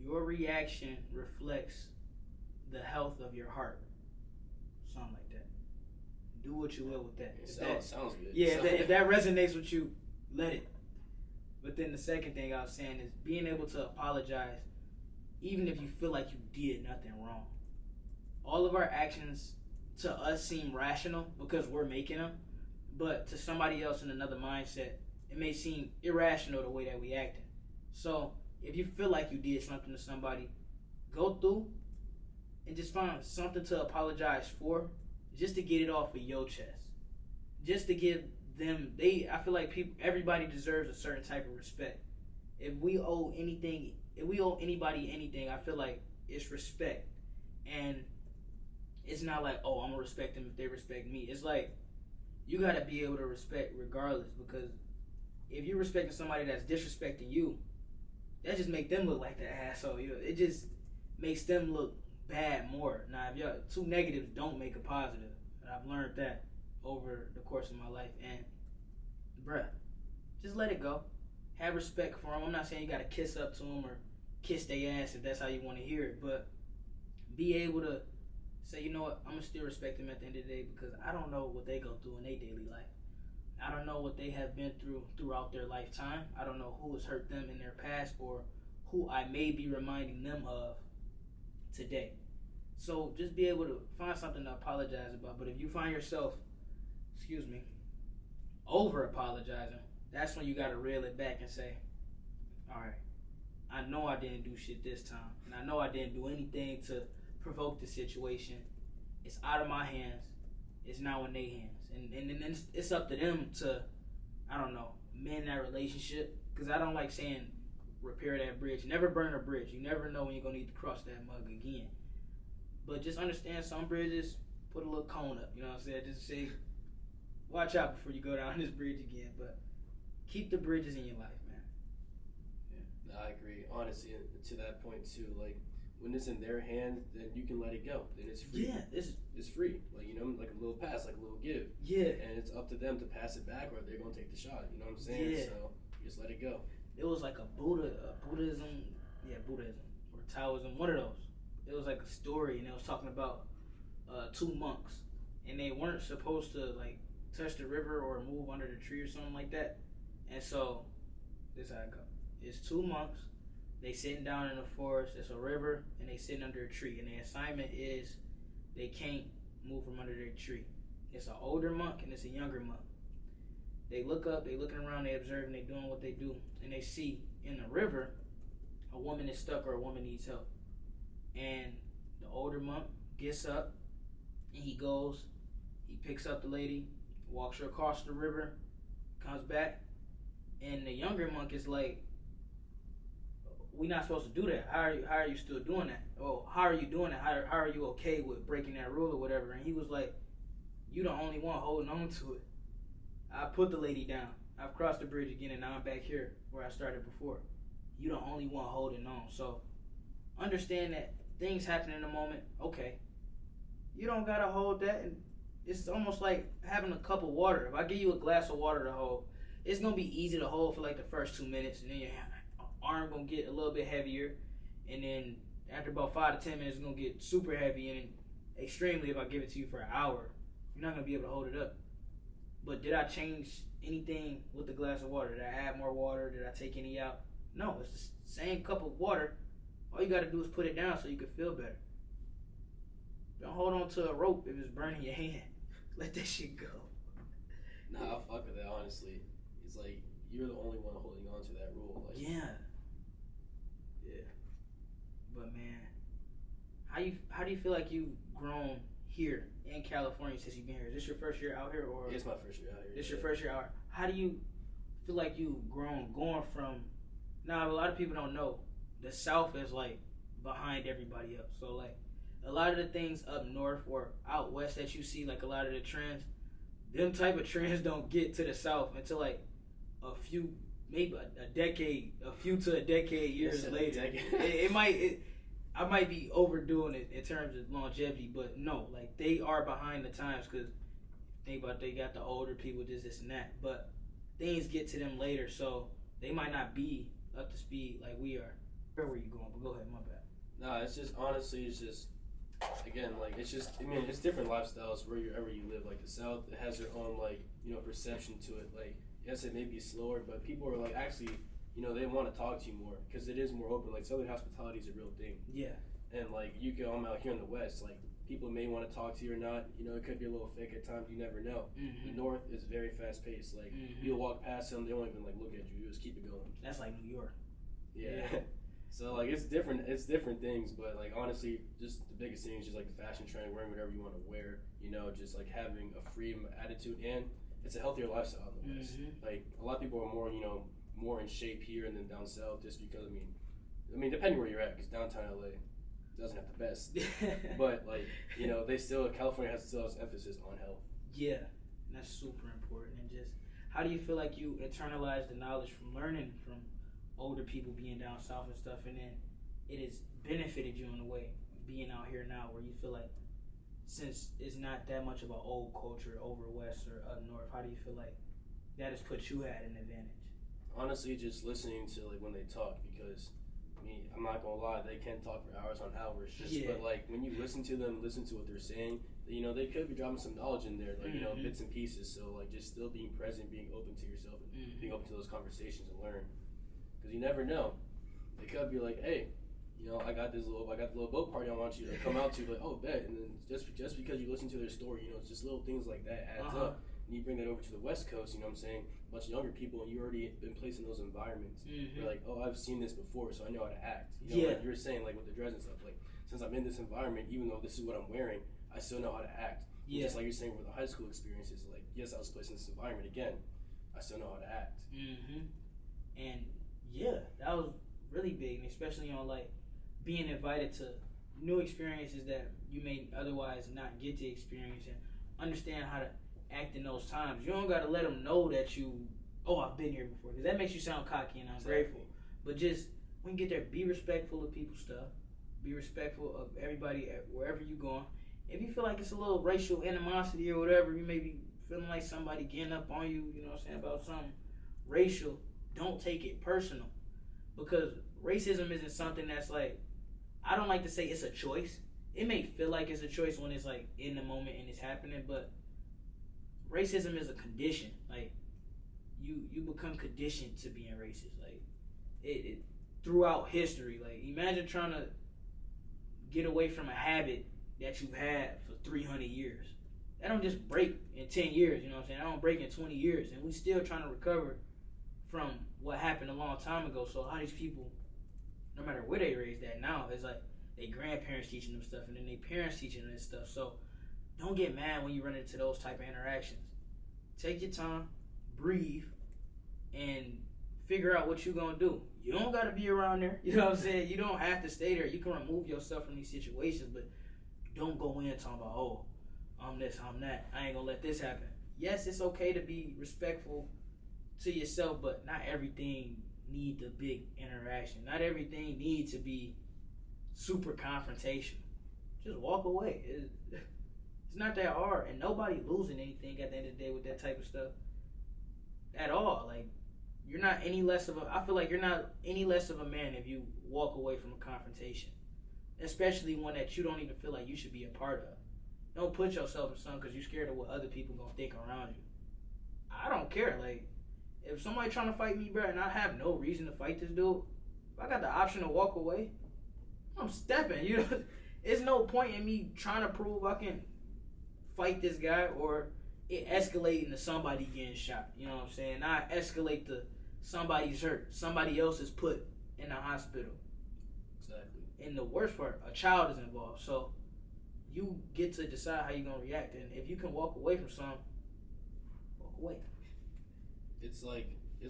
your reaction reflects the health of your heart. Something like that. Do what you will with that. Sounds good. Yeah, if that resonates with you, let it. But then the second thing I was saying is being able to apologize even if you feel like you did nothing wrong. All of our actions to us seem rational because we're making them, but to somebody else in another mindset, it may seem irrational the way that we acting. So if you feel like you did something to somebody, go through and just find something to apologize for, just to get it off of your chest, just to give them. I feel like everybody deserves a certain type of respect. If we owe anybody anything, I feel like it's respect, and it's not like, oh, I'm gonna respect them if they respect me. It's like you gotta be able to respect regardless, because if you're respecting somebody that's disrespecting you, that just make them look like the asshole. It just makes them look bad more. Now, if y'all two negatives don't make a positive, and I've learned that over the course of my life. And bruh, just let it go. Have respect for them. I'm not saying you gotta kiss up to them or kiss their ass if that's how you want to hear it, but be able to say, you know what, I'm gonna still respect them at the end of the day, because I don't know what they go through in their daily life. I don't know what they have been through throughout their lifetime. I don't know who has hurt them in their past or who I may be reminding them of today. So just be able to find something to apologize about. But if you find yourself, over apologizing, that's when you gotta reel it back and say, all right, I know I didn't do shit this time, and I know I didn't do anything to provoke the situation. It's out of my hands. It's now in their hands, and then it's up to them to, I don't know, mend that relationship. Because I don't like saying repair that bridge. Never burn a bridge. You never know when you're gonna need to cross that mug again. But just understand, some bridges put a little cone up. You know what I'm saying? Just say, watch out before you go down this bridge again. But keep the bridges in your life, man. Yeah, I agree. Honestly, to that point too, like when it's in their hands, then you can let it go. Then it's free. Yeah, it's free. Like, like a little pass, like a little give. Yeah. And it's up to them to pass it back, or they're gonna take the shot. You know what I'm saying? Yeah. So just let it go. It was like Buddhism or Taoism, one of those. It was like a story, and it was talking about two monks, and they weren't supposed to like touch the river or move under the tree or something like that. And so this is how it go. It's two monks. They sitting down in the forest. It's a river, and they sitting under a tree. And their assignment is they can't move from under their tree. It's an older monk and it's a younger monk. They look up. They looking around. They observing. They doing what they do, and they see in the river a woman is stuck or a woman needs help. And the older monk gets up and he goes. He picks up the lady, walks her across the river, comes back, and the younger monk is like, we're not supposed to do that. How are you still doing that? Oh, how are you doing that? How are you okay with breaking that rule or whatever? And he was like, you the only one holding on to it. I put the lady down. I've crossed the bridge again, and now I'm back here where I started before. You the only one holding on. So understand that things happen in a moment. Okay, you don't gotta hold that, and it's almost like having a cup of water. If I give you a glass of water to hold, it's gonna be easy to hold for like the first 2 minutes, and then your arm gonna get a little bit heavier, and then after about 5 to 10 minutes, it's gonna get super heavy, and extremely if I give it to you for an hour, you're not gonna be able to hold it up. But did I change anything with the glass of water? Did I add more water? Did I take any out? No, it's the same cup of water. All you gotta do is put it down so you can feel better. Don't hold on to a rope if it's burning your hand. Let that shit go. Nah, I fuck with that, honestly. It's like, you're the only one holding on to that rule. Like, yeah. But man, how do you feel like you've grown here in California since you've been here? Is this your first year out here, or it's my first year out here. This your first year out? How do you feel like you've grown going from? Now, a lot of people don't know the South is like behind everybody else. So like a lot of the things up north or out west that you see, like a lot of the trends, them type of trends don't get to the South until like a few, maybe a decade, a few to a decade years later. I might be overdoing it in terms of longevity, but no, like they are behind the times because think about they got the older people, this and that, but things get to them later, so they might not be up to speed like we are. Where were you going? But go ahead, my bad. Nah, it's just honestly, it's just again like it's just it's different lifestyles wherever you live. Like the South, it has their own like perception to it. Like yes, it may be slower, but people are like actually they want to talk to you more because it is more open. Like Southern hospitality is a real thing. Yeah. And like I'm out here in the West, like people may want to talk to you or not. It could be a little fake at times. You never know. Mm-hmm. The North is very fast paced. Like you'll walk past them, they won't even like look at you. You just keep it going. That's like New York. Yeah. So like it's different things, but like honestly, just the biggest thing is just like the fashion trend, wearing whatever you want to wear. Just like having a freedom attitude, and it's a healthier lifestyle in the West. Like a lot of people are more more in shape here and then down south, just because I mean depending where you're at, because downtown LA doesn't have the best, but like they still California still has emphasis on health. Yeah, and that's super important. And just how do you feel like you internalize the knowledge from learning from older people being down south and stuff, and then it has benefited you in a way being out here now, where you feel like since it's not that much of an old culture over west or up north, how do you feel like that has put you at an advantage? Honestly, just listening to like when they talk, because I'm not gonna lie, they can talk for hours on hours. But like when you listen to them, listen to what they're saying, they could be dropping some knowledge in there, like bits and pieces. So like just still being present, being open to yourself, and being open to those conversations and learn, because you never know. They could be like, hey, I got the little boat party I want you to come out to. Like, oh, bet. And then just because you listen to their story, it's just little things like that adds up. And you bring that over to the West Coast, you know what I'm saying? A bunch of younger people, and you already been placed in those environments. You're like, oh, I've seen this before, so I know how to act. Like you were saying, like with the dress and stuff. Like, since I'm in this environment, even though this is what I'm wearing, I still know how to act. Yeah. Just like you're saying with the high school experiences, like, yes, I was placed in this environment again. I still know how to act. And yeah, that was really big, and especially on like being invited to new experiences that you may otherwise not get to experience, and understand how to act in those times. You don't got to let them know that I've been here before, because that makes you sound cocky and ungrateful. But just when you get there, be respectful of people's stuff. Be respectful of everybody wherever you're going. If you feel like it's a little racial animosity or whatever, you may be feeling like somebody getting up on you, about something racial, don't take it personal. Because racism isn't something that's like, I don't like to say it's a choice. It may feel like it's a choice when it's like in the moment and it's happening, but racism is a condition. Like you become conditioned to being racist. Like it throughout history. Like imagine trying to get away from a habit that you've had for 300 years. That don't just break in 10 years, you know what I'm saying? That don't break in 20 years, and we still trying to recover from what happened a long time ago. So a lot of these people, no matter where they raised at now, it's like their grandparents teaching them stuff, and then their parents teaching them stuff. So don't get mad when you run into those type of interactions. Take your time, breathe, and figure out what you're going to do. You don't got to be around there. You know what I'm saying? You don't have to stay there. You can remove yourself from these situations, but don't go in talking about, oh, I'm this, I'm that. I ain't going to let this happen. Yes, it's okay to be respectful to yourself, but not everything need the big interaction. Not everything needs to be super confrontational. Just walk away. It's not that hard, and nobody losing anything at the end of the day with that type of stuff at all. Like, you're not any less of a. I feel like you're not any less of a man if you walk away from a confrontation, especially one that you don't even feel like you should be a part of. Don't put yourself in something because you're scared of what other people gonna think around you. I don't care. Like, if somebody trying to fight me, bro, and I have no reason to fight this dude, if I got the option to walk away, I'm stepping. You know, there's no point in me trying to prove I can fight this guy or it escalating to somebody getting shot. You know what I'm saying? I escalate to somebody's hurt, somebody else is put in the hospital. Exactly. And the worst part, a child is involved. So you get to decide how you're gonna react. And if you can walk away from something, walk away. It's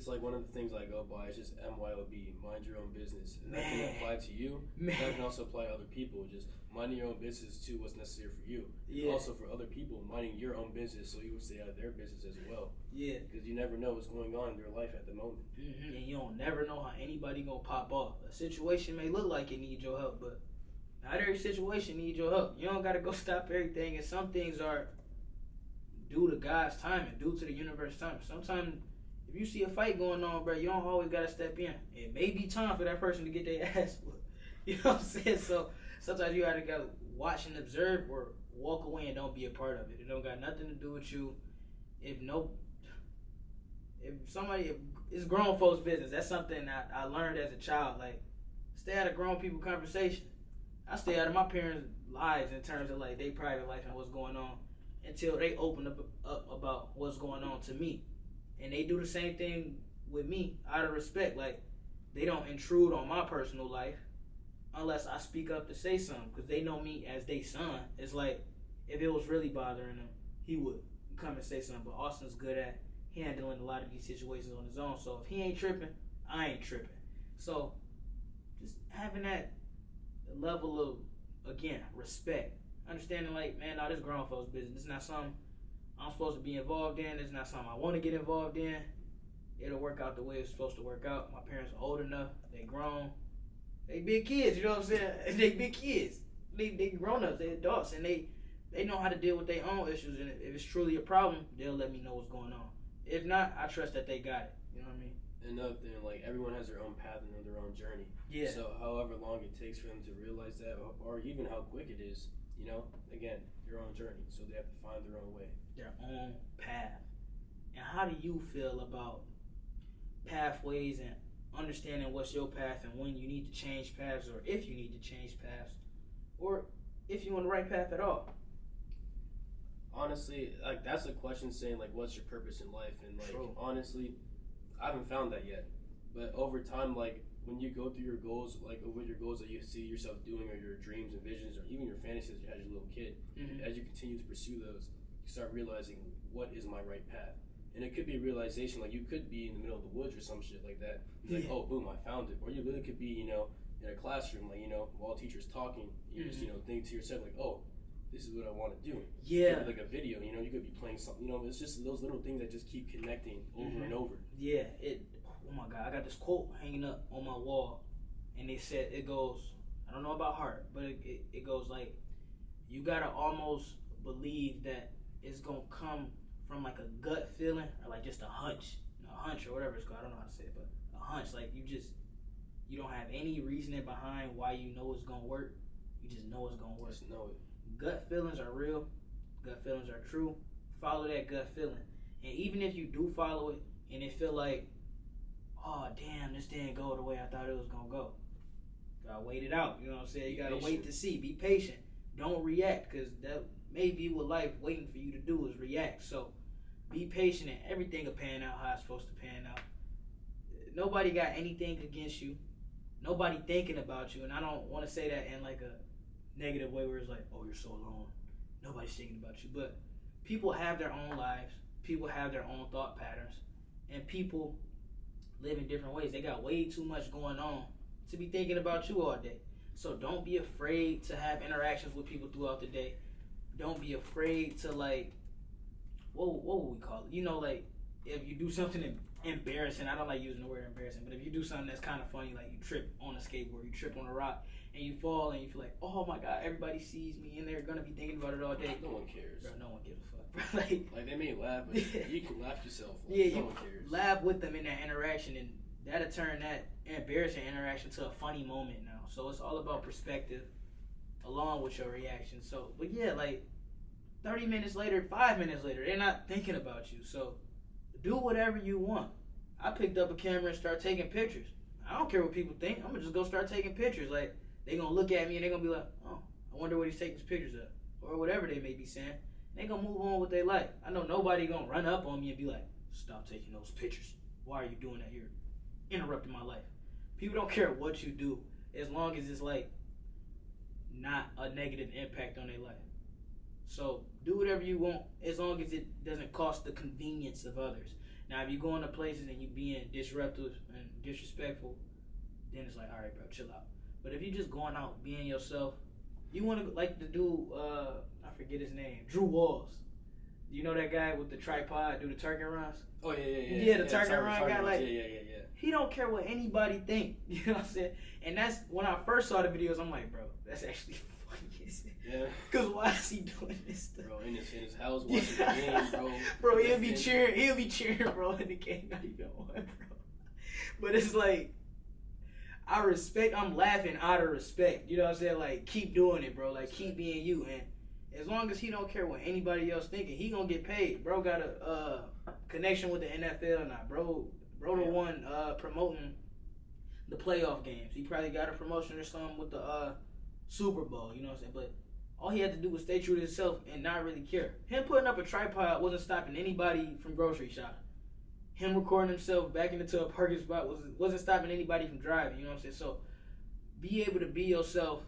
like one of the things I go by is just MYOB, mind your own business. And Man. that can apply to you. Man. That can also apply to other people. Just minding your own business too what's necessary for you. Yeah. Also for other people, minding your own business so you will stay out of their business as well. Yeah. Because you never know what's going on in their life at the moment. Mm-hmm. And you don't never know how anybody gonna pop off. A situation may look like it needs your help, but not every situation needs your help. You don't gotta go stop everything, and some things are due to God's timing, due to the universe's timing. Sometimes if you see a fight going on, bro, you don't always gotta step in. It may be time for that person to get their ass whooped. You know what I'm saying? So sometimes you gotta go watch and observe or walk away and don't be a part of it. It don't got nothing to do with you. If it's grown folks' business. That's something that I learned as a child. Like, stay out of grown people conversation. I stay out of my parents' lives in terms of like their private life and what's going on until they open up about what's going on to me. And they do the same thing with me out of respect. Like, they don't intrude on my personal life unless I speak up to say something, because they know me as they son. It's like, if it was really bothering him, he would come and say something. But Austin's good at handling a lot of these situations on his own. So if he ain't tripping, I ain't tripping. So just having that level of, again, respect. Understanding like, man, no, this grown folks' business. It's not something I'm supposed to be involved in. It's not something I want to get involved in. It'll work out the way it's supposed to work out. My parents are old enough. They grown. They big kids, you know what I'm saying? They big kids. They grown ups. They adults. And they know how to deal with their own issues. And if it's truly a problem, they'll let me know what's going on. If not, I trust that they got it. You know what I mean? Another thing, like, everyone has their own path and their own journey. Yeah. So however long it takes for them to realize that, or even how quick it is, you know, again, your own journey. So they have to find their own way. Their own path. And how do you feel about pathways and understanding what's your path and when you need to change paths, or if you need to change paths, or if you're on the right path at all? Honestly, like, that's a question saying, like, what's your purpose in life? And, like, True. honestly, I haven't found that yet. But over time, like, when you go through your goals, like, with your goals that you see yourself doing, or your dreams and visions, or even your fantasies as your little kid, as you continue to pursue those, you start realizing, what is my right path? And it could be a realization, like, you could be in the middle of the woods or some shit like that. It's like, oh, boom, I found it. Or you really could be, you know, in a classroom, like, you know, while a teacher's talking, you just, you know, think to yourself, like, oh, this is what I want to do. Yeah. Like a video, you know, you could be playing something, you know, it's just those little things that just keep connecting over and over. Yeah, oh my God, I got this quote hanging up on my wall, and they said, it goes, I don't know about heart, but it goes like, you gotta almost believe that it's gonna come from like a gut feeling, or like just a hunch or whatever it's called. I don't know how to say it, but a hunch. Like, you don't have any reasoning behind why you know it's gonna work. You just know it's gonna work. Just know it. Gut feelings are real. Gut feelings are true. Follow that gut feeling. And even if you do follow it and it feel like, oh damn, this didn't go the way I thought it was gonna go, gotta wait it out. You know what I'm saying? You gotta wait to see. Be patient. Don't react, because that may be what life waiting for you to do, is react. So be patient, and everything will pan out how it's supposed to pan out. Nobody got anything against you. Nobody thinking about you. And I don't want to say that in like a negative way where it's like, oh, you're so alone. Nobody's thinking about you. But people have their own lives. People have their own thought patterns. And people live in different ways. They got way too much going on to be thinking about you all day. So don't be afraid to have interactions with people throughout the day. Don't be afraid to, like, what would we call it? You know, like, if you do something embarrassing, I don't like using the word embarrassing, but if you do something that's kind of funny, like you trip on a skateboard, you trip on a rock, and you fall, and you feel like, oh my God, everybody sees me, and they're gonna be thinking about it all day. No one cares. Bro, no one gives a fuck, bro. Like they may laugh, but you can laugh yourself. Like, yeah, no you one cares. laugh with them in that interaction, and that'll turn that embarrassing interaction to a funny moment now. So it's all about perspective, along with your reaction. So, but yeah, like 30 minutes later, 5 minutes later, they're not thinking about you. So do whatever you want. I picked up a camera and start taking pictures. I don't care what people think. I'm gonna just go start taking pictures. Like, they gonna look at me and they gonna be like, oh, I wonder what he's taking his pictures of, or whatever they may be saying. They gonna move on with their life. I know nobody gonna run up on me and be like, stop taking those pictures. Why are you doing that? You're interrupting my life. People don't care what you do as long as it's like not a negative impact on their life. So do whatever you want as long as it doesn't cost the convenience of others. Now, if you go into places and you being disruptive and disrespectful, then it's like, all right, bro, chill out. But if you just going out being yourself, you want to, like the dude, I forget his name, Drew Walls. You know that guy with the tripod, do the turkey runs? Oh yeah. Yeah, the turkey run guy, like, yeah. he don't care what anybody think. You know what I'm saying? And that's when I first saw the videos. I'm like, bro, that's actually funny. Yeah. Cause why is he doing this stuff? Bro, in his house watching the game, bro. Bro, he'll be cheering, bro, and the game not even on, bro. But it's like, I'm laughing out of respect. You know what I'm saying? Like, keep doing it, bro. Like, keep being you. And as long as he don't care what anybody else thinking, he gonna get paid. Bro got a connection with the NFL now. Bro the one promoting the playoff games. He probably got a promotion or something with the Super Bowl. You know what I'm saying? But all he had to do was stay true to himself and not really care. Him putting up a tripod wasn't stopping anybody from grocery shopping. Him recording himself backing into a parking spot wasn't stopping anybody from driving. You know what I'm saying? So be able to be yourself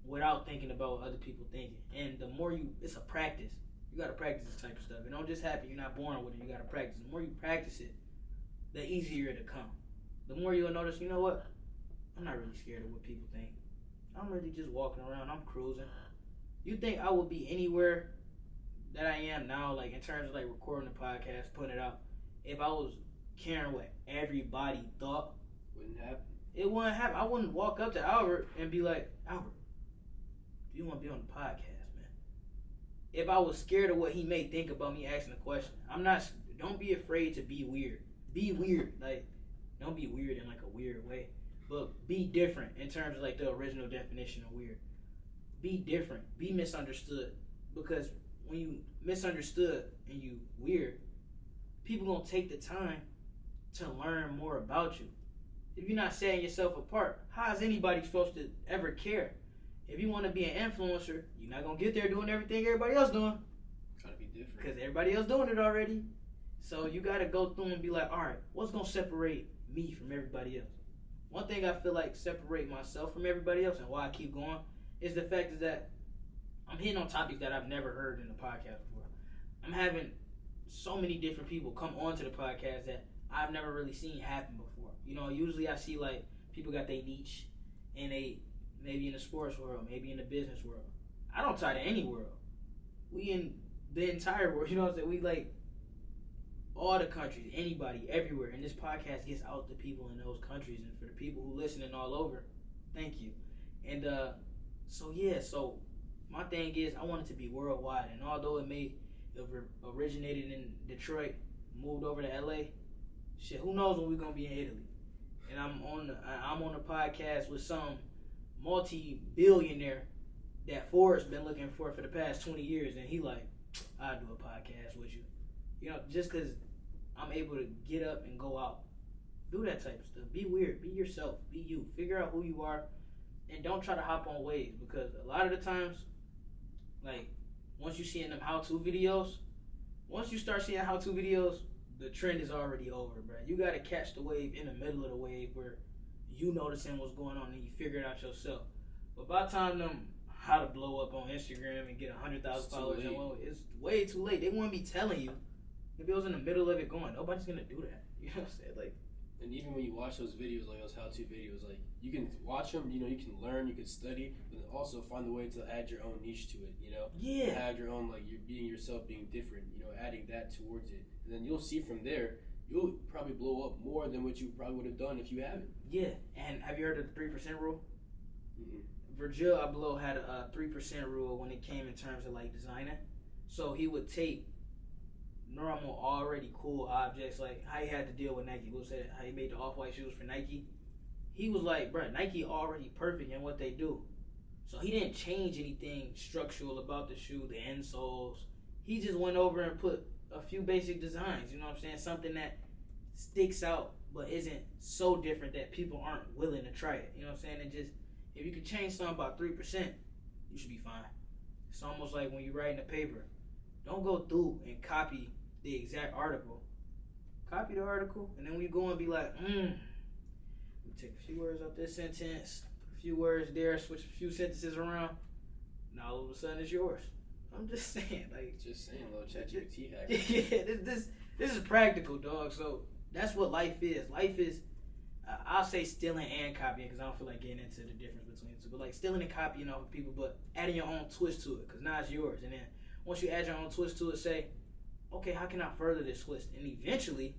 without thinking about what other people thinking. And the more it's a practice. You got to practice this type of stuff. It don't just happen. You're not born with it. You got to practice. The more you practice it, the easier it'll come. The more you'll notice, you know what? I'm not really scared of what people think. I'm really just walking around. I'm cruising. You think I would be anywhere that I am now, like in terms of like recording the podcast, putting it out, if I was caring what everybody thought? Wouldn't happen. It wouldn't happen. I wouldn't walk up to Albert and be like, Albert, do you want to be on the podcast, man? If I was scared of what he may think about me asking a question, don't be afraid to be weird. Be weird. Like, don't be weird in like a weird way, but be different in terms of like the original definition of weird. Be different. Be misunderstood. Because when you misunderstood and you weird, people gonna take the time to learn more about you. If you're not setting yourself apart, how is anybody supposed to ever care? If you want to be an influencer, you're not gonna get there doing everything everybody else doing. Gotta be different. Because everybody else doing it already. So you gotta go through and be like, all right, what's gonna separate me from everybody else? One thing I feel like separate myself from everybody else and why I keep going is the fact is that I'm hitting on topics that I've never heard in the podcast before. I'm having so many different people come onto the podcast that I've never really seen happen before. You know, usually I see like people got their niche and they maybe in the sports world, maybe in the business world. I don't tie to any world. We in the entire world, you know what I'm saying? We like all the countries, anybody, everywhere. And this podcast gets out to people in those countries. And for the people who listening all over, thank you. And so my thing is I want it to be worldwide. And although it may have originated in Detroit, moved over to LA, shit, who knows when we're gonna be in Italy? And I'm on a podcast with some multi-billionaire that Ford's been looking for the past 20 years, and he like, I'll do a podcast with you. You know, just because I'm able to get up and go out, do that type of stuff. Be weird, be yourself, be you. Figure out who you are, and don't try to hop on waves, because a lot of the times, like, once you see in them how-to videos, once you start seeing how-to videos, the trend is already over, bro. You got to catch the wave in the middle of the wave where you noticing what's going on and you figure it out yourself. But by the time them how to blow up on Instagram and get 100,000 followers, it's way too late. They wouldn't be telling you if it was in the middle of it going. Nobody's going to do that. You know what I'm saying? Like, and even when you watch those videos, like those how-to videos, like you can watch them, you know, you can learn, you can study, but also find a way to add your own niche to it, you know? Yeah. Add your own, like, you're being yourself, being different, you know, adding that towards it. And then you'll see from there you'll probably blow up more than what you probably would have done if you haven't. Yeah, and have you heard of the 3% rule? Mm-hmm. Virgil Abloh had a 3% rule when it came in terms of like designing. So he would take normal, already cool objects, like how he had to deal with Nike. We'll say how he made the off-white shoes for Nike. He was like, bro, Nike already perfect in what they do. So he didn't change anything structural about the shoe, the insoles. He just went over and put a few basic designs, you know what I'm saying? Something that sticks out but isn't so different that people aren't willing to try it. You know what I'm saying? And just, if you could change something about 3%, you should be fine. It's almost like when you're writing a paper. Don't go through and copy the exact article. Copy the article, and then when you go and be like, we take a few words out this sentence, a few words there, switch a few sentences around, now all of a sudden it's yours. I'm just saying, like, just saying, little ChatGPT hack. Yeah, this is practical, dog. So that's what life is. Life is, I'll say stealing and copying, because I don't feel like getting into the difference between the two. But like stealing and copying off of people, but adding your own twist to it, because now it's yours. And then once you add your own twist to it, say, okay, how can I further this twist? And eventually,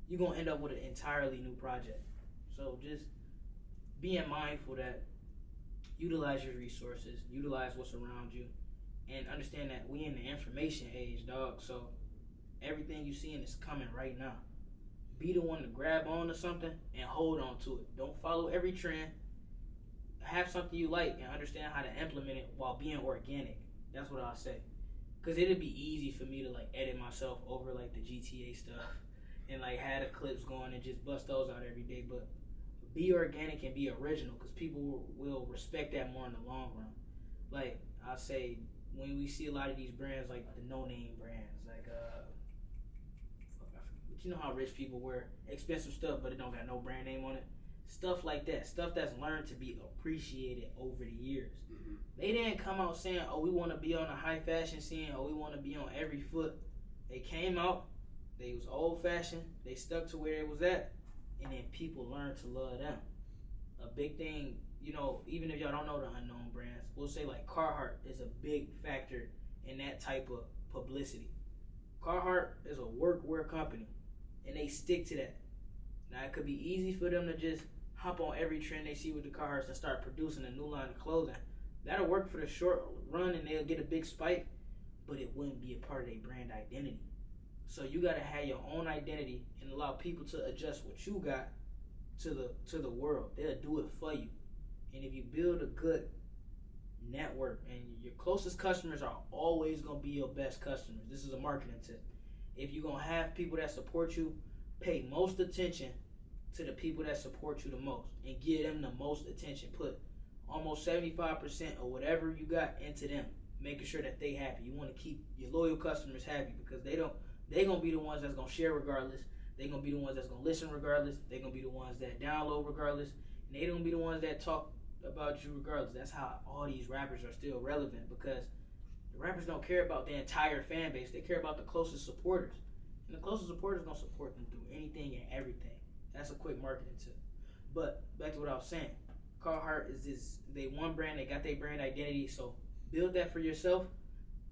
you're gonna end up with an entirely new project. So just being mindful that utilize your resources, utilize what's around you, and understand that we in the information age, dog. So everything you seeing is coming right now. Be the one to grab on to something and hold on to it. Don't follow every trend. Have something you like and understand how to implement it while being organic. That's what I'll say. Because it'd be easy for me to like edit myself over like the GTA stuff and like have the clips going and just bust those out every day. But be organic and be original, because people will respect that more in the long run. Like I say, when we see a lot of these brands, like the no-name brands, like but you know how rich people wear expensive stuff, but it don't got no brand name on it. Stuff like that, stuff that's learned to be appreciated over the years. Mm-hmm. They didn't come out saying, "Oh, we want to be on a high fashion scene," or "We want to be on every foot." They came out, they was old fashioned, they stuck to where it was at, and then people learned to love them. A big thing, you know, even if y'all don't know the unknown brands, we'll say like Carhartt is a big factor in that type of publicity. Carhartt is a workwear company, and they stick to that. Now, it could be easy for them to just hop on every trend they see with the Carhartts and start producing a new line of clothing. That'll work for the short run, and they'll get a big spike, but it wouldn't be a part of their brand identity. So you gotta have your own identity and allow people to adjust what you got to the world. They'll do it for you. And if you build a good network, and your closest customers are always gonna be your best customers. This is a marketing tip. If you're gonna have people that support you, pay most attention to the people that support you the most and give them the most attention. Put almost 75% of whatever you got into them, making sure that they happy. You want to keep your loyal customers happy, because they're gonna be the ones that's gonna share regardless. They're gonna be the ones that's gonna listen regardless. They're gonna be the ones that download regardless. And they're gonna be the ones that talk about you regardless. That's how all these rappers are still relevant, because the rappers don't care about the entire fan base. They care about the closest supporters. And the closest supporters gonna support them through anything and everything. That's a quick marketing tip. But back to what I was saying. Carhartt is this, they one brand, they got their brand identity, so build that for yourself,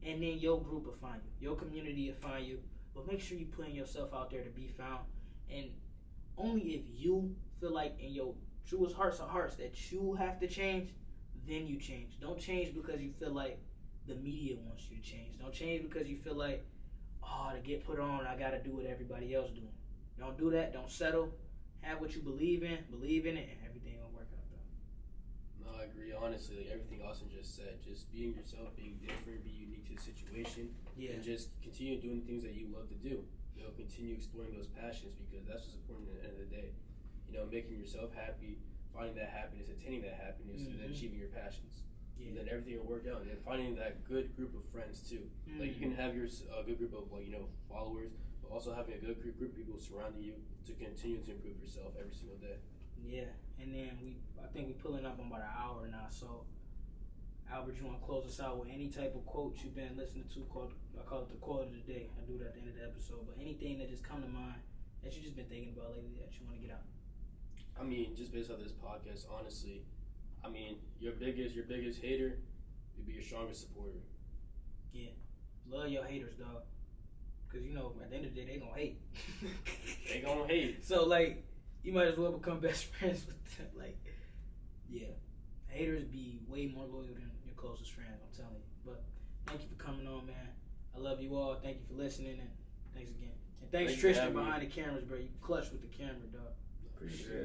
and then your group will find you. Your community will find you. But make sure you're putting yourself out there to be found. And only if you feel like in your truest hearts of hearts that you have to change, then you change. Don't change because you feel like the media wants you to change. Don't change because you feel like, oh, to get put on, I gotta do what everybody else doing. Don't do that. Don't settle. Have what you believe in it, and everything will work out though. No, I agree. Honestly, like everything Austin just said, just being yourself, being different, be unique to the situation, and just continue doing the things that you love to do. You know, continue exploring those passions, because that's what's important at the end of the day. You know, making yourself happy, finding that happiness, attaining that happiness, and then achieving your passions. Yeah. And then everything will work out. And then finding that good group of friends too. Like you can have your good group of followers, but also having a good group of people surrounding you to continue to improve yourself every single day. Yeah, and then I think we're pulling up on about an hour now. So, Albert, you want to close us out with any type of quote you've been listening to? I call it the quote of the day. I do it at the end of the episode. But anything that just come to mind that you just been thinking about lately that you want to get out? I mean, just based on this podcast, honestly, I mean, your biggest hater will be your strongest supporter. Yeah. Love your haters, dog. Because, at the end of the day, they going to hate. They gonna hate. So like, you might as well become best friends with them. Like, yeah, haters be way more loyal than your closest friends. I'm telling you. But thank you for coming on, man. I love you all. Thank you for listening, and thanks again. And thanks Tristan behind the cameras, bro. You clutch with the camera, dog. Appreciate it.